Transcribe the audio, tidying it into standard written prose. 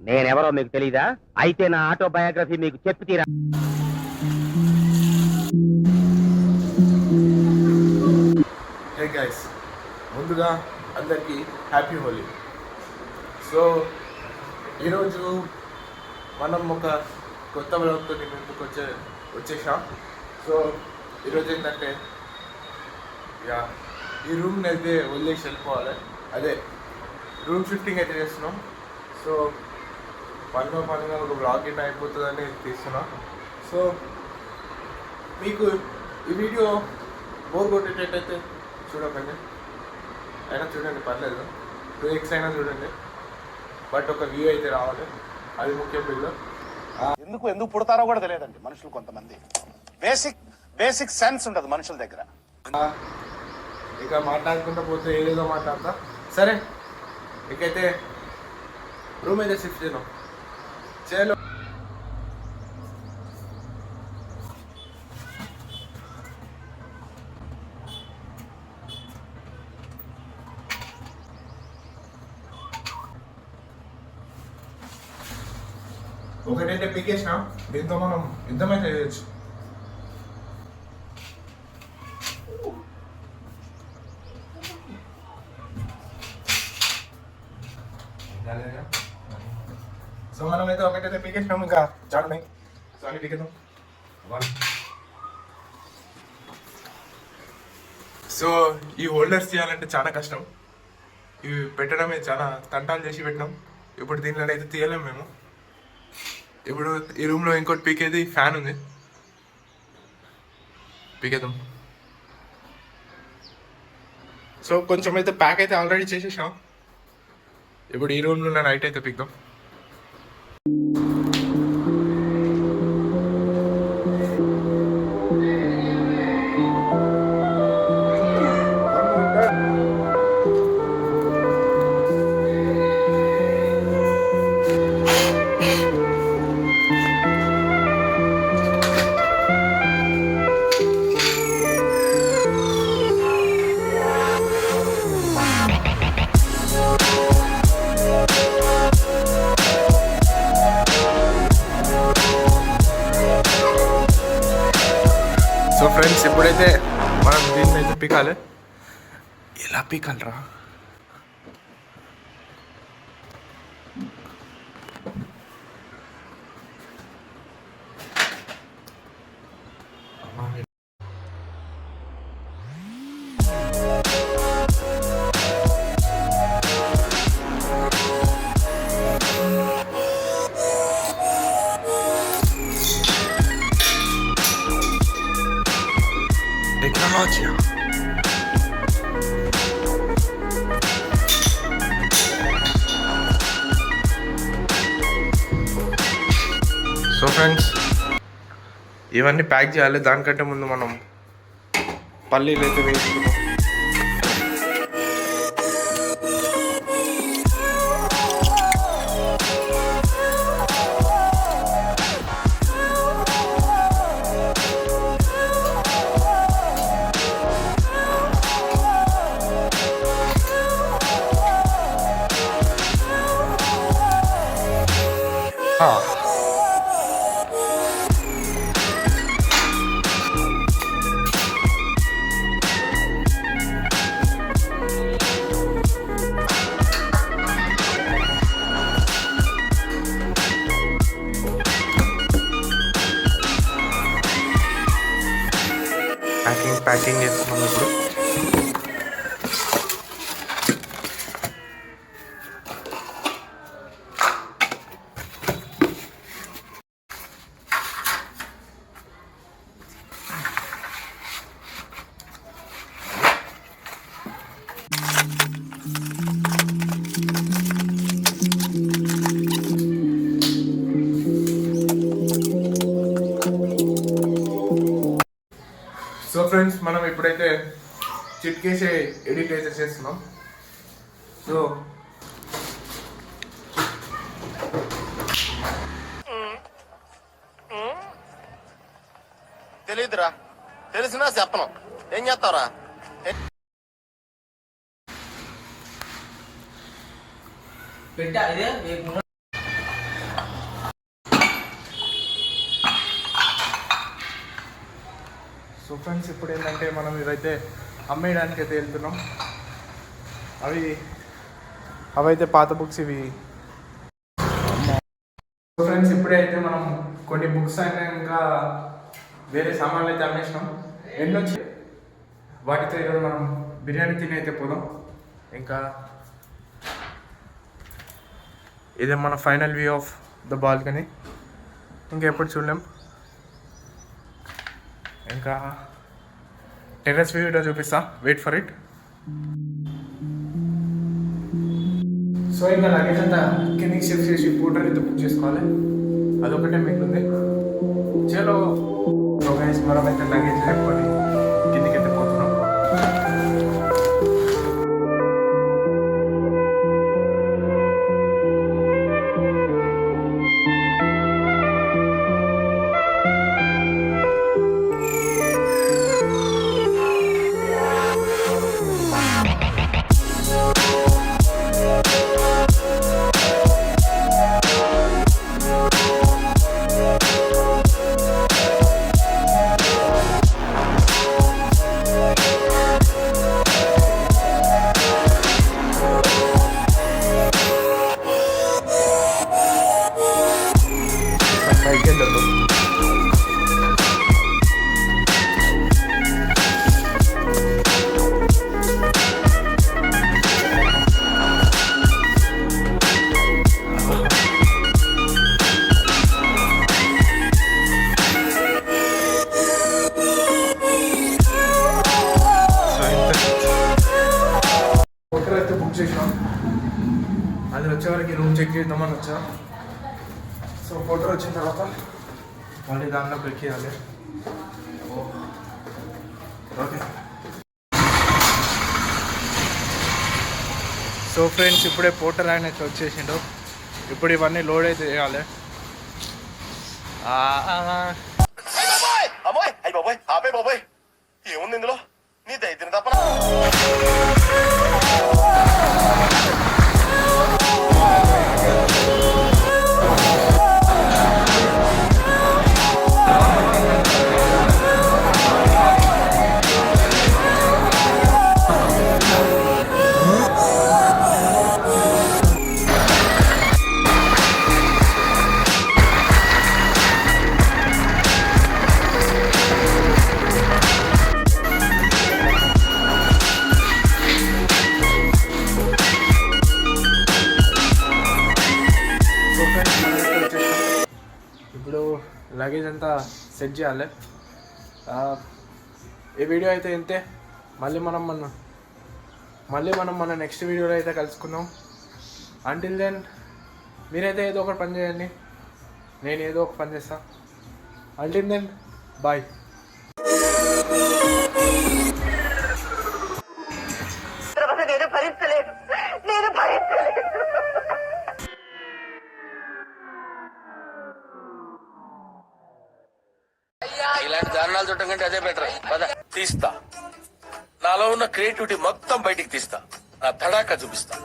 నేనెవరో మీకు తెలీదా? అయితే నా ఆటోబయోగ్రఫీ మీకు చెప్పి తీరా. హే గైస్, ముందుగా అందరికీ హ్యాపీ హోలీ. సో ఈరోజు మనం ఒక కొత్త బ్లాగ్తో ముందుకు వచ్చేసాం. సో ఈరోజు ఏంటంటే ఈ రూమ్ని అయితే వదిలేసి వెళ్ళిపోవాలి. అదే రూమ్ షిఫ్టింగ్ అయితే చేస్తున్నాం. సో పనిగా ఒక బ్లాగ్ ఇట్ అయిపోతుందని తీస్తున్నాం. సో మీకు ఈ వీడియో బోర్ కొట్టేటట్టయితే చూడకండి, అయినా చూడండి, పర్లేదు, 2x అయినా చూడండి, బట్ ఒక వ్యూ అయితే రావాలి, అది ముఖ్యం. వీళ్ళు ఎందుకు పుడతారో కూడా తెలియదండి మనుషులు. కొంతమంది బేసిక్ సెన్స్ ఉంటుంది మనుషుల దగ్గర. ఇక మాట్లాడుకుంటూ పోతే ఏదేదో మాట్లాడతా. సరే, ఇకైతే రూమ్ అయితే షిఫ్ట్ చేద్దాం. చలో. ఒకటైతే పీకేసిన, దీంతో మనం యుద్ధం అయితే చేయొచ్చు. సో మనమైతే ఒకటైతే పీకేసినాం, ఇంకా చాలున్నాయి. సో అన్ని పీకేద్దాం. సో ఈ హోల్డర్స్ చేయాలంటే చాలా కష్టం. ఇవి పెట్టడమే చాలా తంటాలు చేసి పెట్టినాం. ఇప్పుడు దీనిలో అయితే తీయలేము మేము. ఇప్పుడు ఈ రూమ్లో ఇంకోటి పీకేది ఫ్యాన్ ఉంది, పీకేద్దాం. సో కొంచెం అయితే ప్యాక్ అయితే ఆల్రెడీ చేసేసాం. ఇప్పుడు ఈ రూమ్లో ఉన్న లైట్ అయితే పీక్దాం. సో ఫ్రెండ్స్, ఇప్పుడైతే మనం దీన్ని అయితే పీకాలి. ఎలా పీకాలరా? Tecnologia. సో ఫ్రెండ్స్, ఇవన్నీ ప్యాక్ చేయాలి. దానికంటే ముందు మనం పల్లీలు అయితే వేసుకుంటాం. ప్యాకింగ్ చేస్తున్నాం ఇప్పుడు. సో ఫ్రెండ్స్, మనం ఇప్పుడైతే చిట్కేసే ఎడిట్ అయితే చేస్తున్నాం. సో తెలీదురా, తెలిసినా చెప్పను. ఏం చేస్తావురా? ఫ్రెండ్స్ ఇప్పుడు ఏంటంటే మనం ఇవైతే అమ్మేయడానికి అయితే వెళ్తున్నాం. అవైతే పాత బుక్స్ ఇవి. ఫ్రెండ్స్ ఇప్పుడే అయితే మనం కొన్ని బుక్స్ అయినా ఇంకా వేరే సామాన్లు అయితే అమ్మేసినాం. ఎన్నొచ్చి వాటితో ఈరోజు మనం బిర్యానీ తిని అయితే పోదాం. ఇంకా ఇదే మన final view of the balcony. ఇంకా ఎప్పుడు చూడలేం. ఇంకా టెర్రస్ వ్యూ చూపిస్తా, వెయిట్ ఫర్ ఇట్. సో ఇంకా లగేజ్ అంతా కిందికి షిఫ్ట్ చేసి పోర్టర్ అయితే బుక్ చేసుకోవాలి. అదొకటే మిగిలింది. చలో గైస్, మనం అయితే లగేజ్ లేకపోతే కిందికి అయితే పోతున్నాం. హోటల్ అయితే బుక్ చేసినాం. అది వచ్చేవరకు రూమ్ చెక్ చేద్దామని వచ్చా. సో హోటల్ వచ్చిన తర్వాత మళ్ళీ దాంట్లో ఎక్కియాలి. ఓకే. సో ఫ్రెండ్స్ ఇప్పుడే పోర్టల్ ఆయన అయితే వచ్చేసిండు. ఇప్పుడు ఇవన్నీ లోడ్ అయితే చేయాలి. అమ్మాయి అయ్యి బాబోయ్, ఆపే బాబోయ్, ఏముంది ఇందులో? నీ దైత్యం తప్ప. ఇప్పుడు లగేజ్ అంతా సెట్ చేయాలి. ఈ వీడియో అయితే ఇంతే. మళ్ళీ మనం మన నెక్స్ట్ వీడియోలో అయితే కలుసుకుందాం. అంటిల్ దెన్ మీరైతే ఏదో ఒకటి పని చేయండి, నేను ఏదో ఒక పని చేస్తా. Until then bye. ఇలాంటి దారుణాలు చూడటం కంటే అదే బెటర్. తీస్తా, నాలో ఉన్న క్రియేటివిటీ మొత్తం బయటికి తీస్తా, నా తడాకా చూపిస్తా.